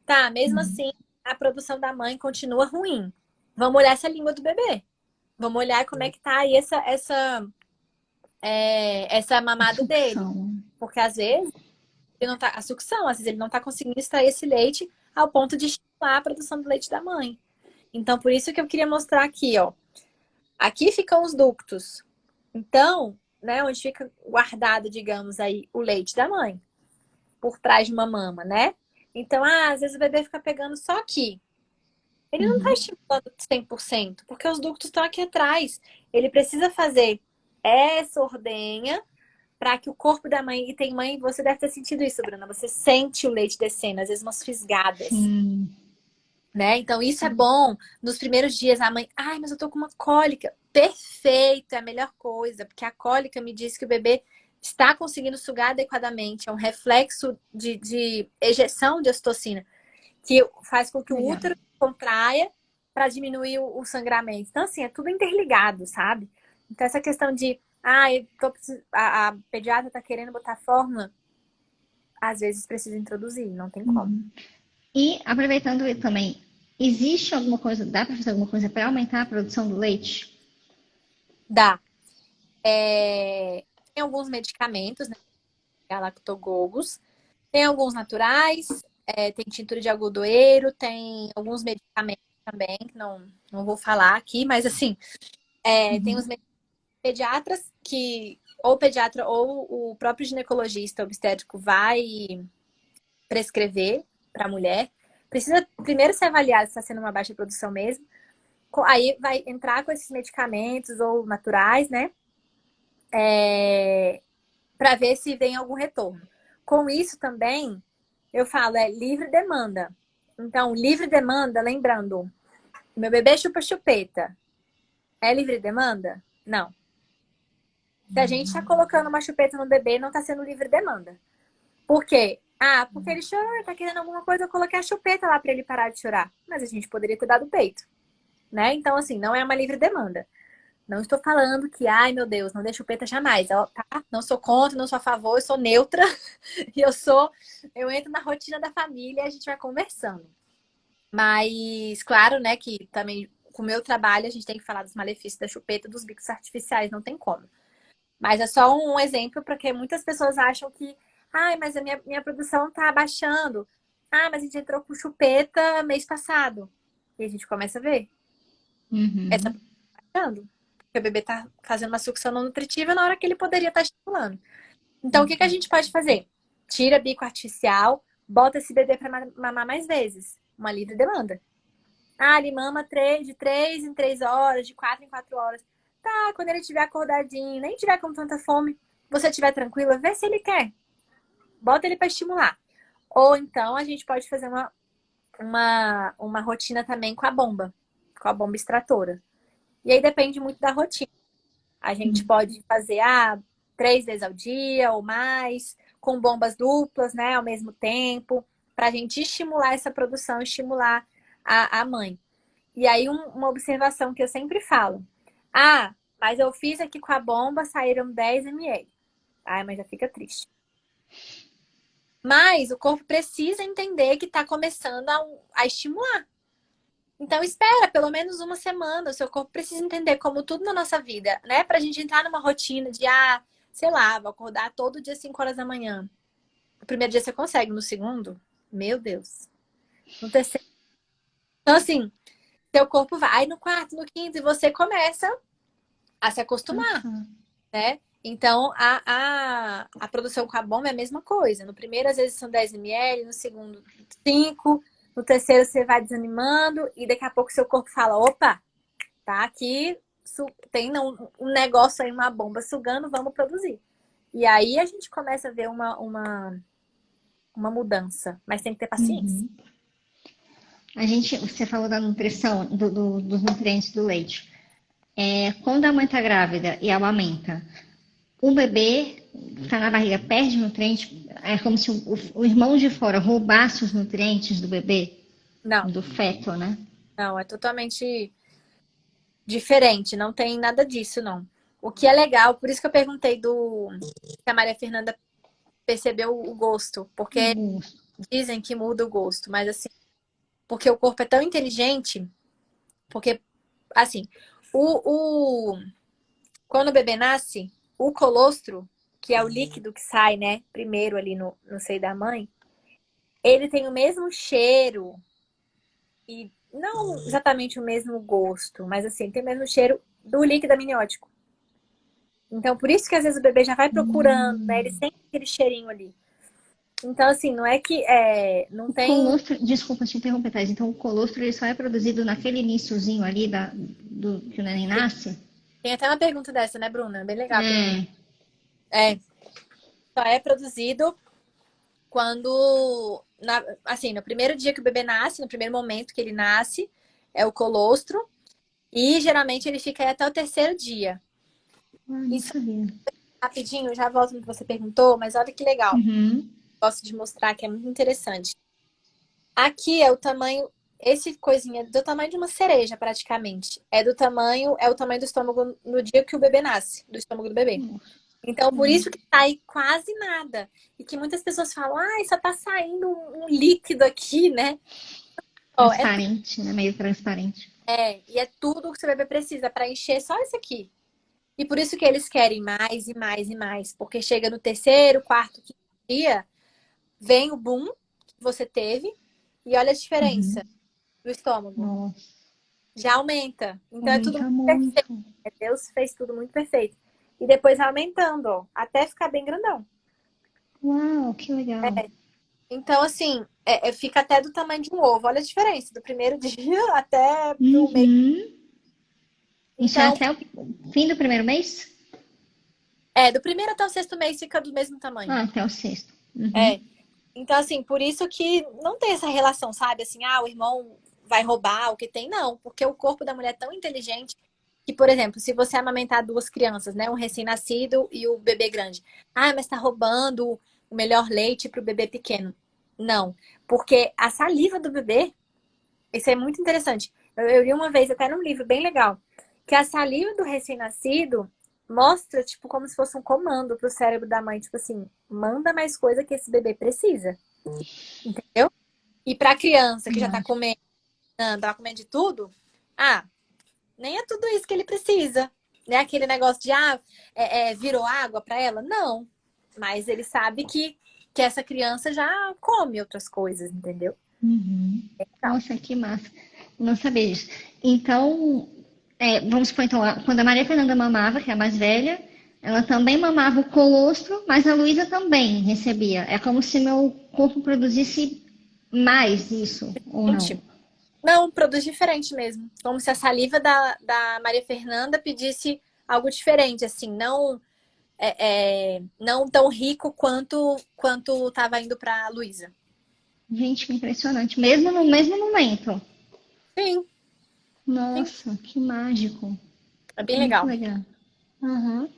Tá, mesmo Uhum. assim, a produção da mãe continua ruim. Vamos olhar essa língua do bebê. Vamos olhar como é que tá aí essa A mamada dele. sucção. Porque às vezes ele não tá, a sucção, às vezes ele não tá conseguindo extrair esse leite ao ponto de estimular a produção do leite da mãe. Então, por isso que eu queria mostrar aqui, ó. Aqui ficam os ductos. Então, né, onde fica guardado, digamos aí, o leite da mãe, por trás de uma mama, né? Então, às vezes o bebê fica pegando só aqui. Ele não tá Uhum. estimulando 100%, porque os ductos estão aqui atrás. Ele precisa fazer essa ordenha para que o corpo da mãe, e tem mãe, você deve ter sentido isso, Bruna, você sente o leite descendo, às vezes umas fisgadas, Sim. né? Então isso é Sim. bom. Nos primeiros dias a mãe, mas eu tô com uma cólica. Perfeito, é a melhor coisa, porque a cólica me diz que o bebê está conseguindo sugar adequadamente, é um reflexo de ejeção de ocitocina, que faz com que o Legal. útero contraia para diminuir o sangramento. Então, assim, é tudo interligado, sabe? Então, essa questão de, a pediatra tá querendo botar fórmula, às vezes precisa introduzir, não tem como. Uhum. E aproveitando também, existe alguma coisa, dá para fazer alguma coisa para aumentar a produção do leite? Dá. Tem alguns medicamentos, né? galactogogos. Tem alguns naturais, tem tintura de algodoeiro, tem alguns medicamentos também, que não vou falar aqui, mas assim, tem os pediatras que ou o pediatra ou o próprio ginecologista obstétrico vai prescrever para a mulher. Precisa primeiro ser avaliado se está sendo uma baixa produção mesmo. Aí vai entrar com esses medicamentos ou naturais, né? Para ver se vem algum retorno. Com isso também, eu falo, livre demanda. Então, livre demanda, lembrando, meu bebê chupa chupeta. É livre demanda? Não. Se a gente está colocando uma chupeta no bebê, não está sendo livre demanda. Por quê? Ah, porque ele chora, tá querendo alguma coisa, eu coloquei a chupeta lá para ele parar de chorar. Mas a gente poderia ter dado peito, né? Então, assim, não é uma livre demanda. Não estou falando que, ai meu Deus, não dê chupeta jamais. Tá? Não sou contra, não sou a favor, eu sou neutra. E eu entro na rotina da família e a gente vai conversando. Mas, claro, né, que também com o meu trabalho a gente tem que falar dos malefícios da chupeta, dos bicos artificiais, não tem como. Mas é só um exemplo, porque muitas pessoas acham que, ai, mas a minha produção tá abaixando. Ah, mas a gente entrou com chupeta mês passado. E a gente começa a ver. Essa produção tá baixando. Porque o bebê tá fazendo uma sucção não nutritiva na hora que ele poderia estar estimulando. Então, o que a gente pode fazer? Tira bico artificial, bota esse bebê para mamar mais vezes. Uma livre demanda. Ah, ele mama de 3 em 3 horas, de 4 em 4 horas. Tá, quando ele estiver acordadinho, nem tiver com tanta fome, você estiver tranquila, vê se ele quer. Bota ele para estimular. Ou então a gente pode fazer uma rotina também com a bomba extratora. E aí depende muito da rotina. A gente pode fazer 3 vezes ao dia ou mais, com bombas duplas, né, ao mesmo tempo, para a gente estimular essa produção, estimular a mãe. E aí uma observação que eu sempre falo. Ah, mas eu fiz aqui com a bomba, saíram 10 ml. Ai, mas já fica triste. Mas o corpo precisa entender que está começando a estimular. Então espera pelo menos uma semana. O seu corpo precisa entender, como tudo na nossa vida, né? Pra gente entrar numa rotina de, sei lá, vou acordar todo dia 5 horas da manhã. No primeiro dia você consegue, no segundo, meu Deus. No terceiro. Então, assim, seu corpo vai. Aí no quarto, no quinto, e você começa a se acostumar, né? Então, a produção com a bomba é a mesma coisa. No primeiro, às vezes, são 10 ml, no segundo, 5. No terceiro, você vai desanimando e daqui a pouco seu corpo fala, opa, tá aqui, tem um negócio aí, uma bomba sugando, vamos produzir. E aí a gente começa a ver uma mudança, mas tem que ter paciência. Você falou da nutrição, dos nutrientes do leite. Quando a mãe está grávida e amamenta, o bebê está na barriga, perde nutriente, é como se o irmão de fora roubasse os nutrientes do bebê, Não, do feto, né? não, é totalmente diferente, não tem nada disso, não. O que é legal, por isso que eu perguntei se a Maria Fernanda percebeu o gosto, porque dizem que muda o gosto, mas assim, porque o corpo é tão inteligente, porque, assim, quando o bebê nasce, o colostro, que é o líquido que sai, né, primeiro ali no seio da mãe, ele tem o mesmo cheiro e não exatamente o mesmo gosto, mas assim, tem o mesmo cheiro do líquido amniótico. Então, por isso que às vezes o bebê já vai procurando, né, ele sente aquele cheirinho ali. Então, assim, não é que não tem... Colostro, desculpa te interromper, Thais. Então, o colostro ele só é produzido naquele iniciozinho ali que o neném nasce? Tem até uma pergunta dessa, né, Bruna? Bem legal. Só é produzido quando, assim, no primeiro dia que o bebê nasce, no primeiro momento que ele nasce, é o colostro. E geralmente ele fica aí até o terceiro dia. Não sabia. Rapidinho, já volto no que você perguntou, mas olha que legal. Posso te mostrar que é muito interessante. Aqui é o tamanho, esse coisinha é do tamanho de uma cereja, praticamente. É o tamanho do estômago no dia que o bebê nasce, do estômago do bebê. Então, por isso que sai quase nada. E que muitas pessoas falam, só tá saindo um líquido aqui, né? Transparente, né? Meio transparente. E é tudo que o seu bebê precisa para encher só isso aqui. E por isso que eles querem mais e mais e mais. Porque chega no terceiro, quarto, quinto dia, vem o boom que você teve e olha a diferença Uhum. do estômago. Nossa, Já aumenta. Então é tudo aumenta muito perfeito. muito. Deus fez tudo muito perfeito. E depois vai aumentando, ó, até ficar bem grandão. Uau, que legal. Então, assim, fica até do tamanho de um ovo. Olha a diferença do primeiro dia até pro mês. Uhum. Isso é Então, até o fim do primeiro mês? do primeiro até o sexto mês fica do mesmo tamanho. Ah, até o sexto. É. Uhum. Então, assim, por isso que não tem essa relação, sabe? Assim, o irmão vai roubar o que tem, não. Porque o corpo da mulher é tão inteligente que, por exemplo, se você amamentar duas crianças, né? Um recém-nascido e o bebê grande. Mas tá roubando o melhor leite pro bebê pequeno. Não. Porque a saliva do bebê, isso é muito interessante. Eu li uma vez até num livro bem legal, que a saliva do recém-nascido mostra, tipo, como se fosse um comando pro cérebro da mãe, tipo assim, manda mais coisa que esse bebê precisa. Entendeu? E pra criança que já tá comendo de tudo, nem é tudo isso que ele precisa. Né? Aquele negócio de, virou água pra ela? Não. Mas ele sabe que essa criança já come outras coisas, entendeu? Uhum. Legal. Nossa, que massa. Não sabia disso. Então, vamos supor, então, quando a Maria Fernanda mamava, que é a mais velha, ela também mamava o colostro, mas a Luísa também recebia. É como se meu corpo produzisse mais isso, ou não? Gente, não, produz diferente mesmo. Como se a saliva da Maria Fernanda pedisse algo diferente, assim, não tão rico quanto estava indo para a Luísa. Gente, que impressionante. Mesmo no mesmo momento. Sim, sim, Nossa, que mágico. é bem Muito legal. legal. Uhum.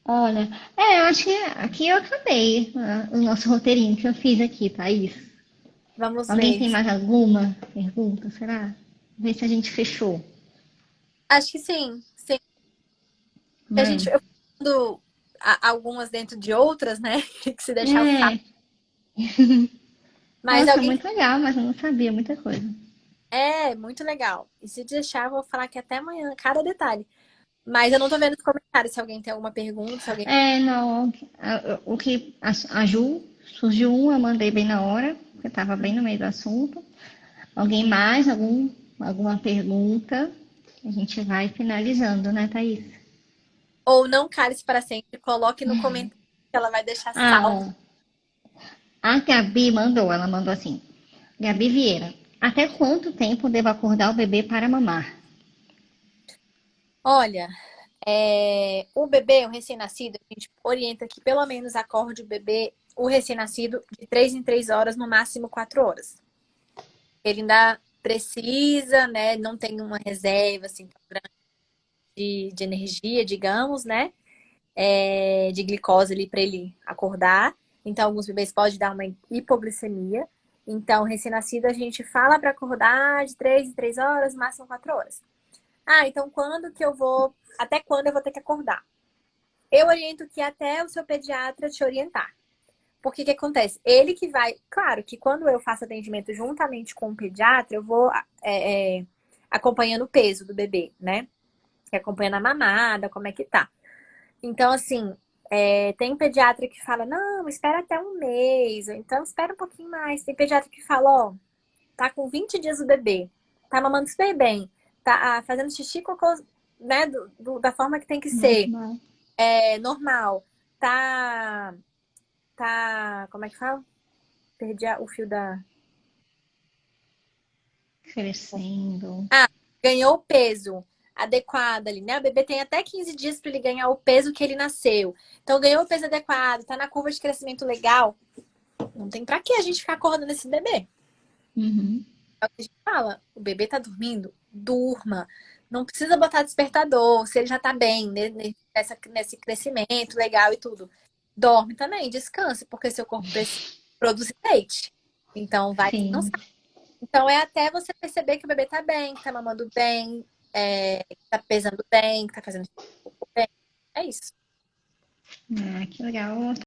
Olha, eu acho que aqui eu acabei o nosso roteirinho que eu fiz aqui, Thaís. Vamos Alguém ver. tem mais alguma pergunta, será? Ver se a gente fechou. Acho que sim, sim. Né? Eu falo algumas dentro de outras, né? Que se deixar eu falo. É, Mas nossa, alguém muito legal, mas eu não sabia muita coisa. muito legal. E se deixar, eu vou falar aqui até amanhã, cada detalhe. Mas eu não tô vendo os comentários se alguém tem alguma pergunta, se alguém. Não, o que a Ju surgiu eu mandei bem na hora, porque estava bem no meio do assunto. Alguém mais, alguma pergunta? A gente vai finalizando, né, Thaís? Ou não cale-se para sempre, coloque no comentário que ela vai deixar salvo. Ó, a Gabi mandou, ela mandou assim, Gabi Vieira, até quanto tempo devo acordar o bebê para mamar? Olha, o bebê, o recém-nascido, a gente orienta que pelo menos acorde o bebê, o recém-nascido, de 3 em 3 horas, no máximo 4 horas. Ele ainda precisa, né? Não tem uma reserva assim tão grande de energia, digamos, né? De glicose ali para ele acordar. Então, alguns bebês podem dar uma hipoglicemia. Então, recém-nascido, a gente fala para acordar de 3 em 3 horas, máximo 4 horas. Então quando que eu vou. Até quando eu vou ter que acordar? Eu oriento que até o seu pediatra te orientar. Porque o que acontece? Ele que vai. Claro que quando eu faço atendimento juntamente com o pediatra, eu vou acompanhando o peso do bebê, né? Acompanhando a mamada, como é que tá. Então, assim, tem pediatra que fala, não, espera até um mês, ou então espera um pouquinho mais. Tem pediatra que fala, ó, tá com 20 dias o bebê, tá mamando super bem, tá fazendo xixi, cocô, né, da forma que tem que ser, Normal. normal, como é que fala? Perdi o fio da... Crescendo. Ganhou o peso adequado ali, né? O bebê tem até 15 dias para ele ganhar o peso que ele nasceu. Então, ganhou o peso adequado, tá na curva de crescimento legal. Não tem pra que a gente ficar acordando esse bebê. Uhum. É o que a gente fala. O bebê tá dormindo? Durma. Não precisa botar despertador, se ele já tá bem, né, nesse crescimento legal e tudo. Dorme também, descanse, porque seu corpo precisa produzir leite. Então, vai Sim. descansar. Então, é até você perceber que o bebê tá bem, que tá mamando bem, que tá pesando bem, que tá fazendo xixi bem. É isso. Que legal.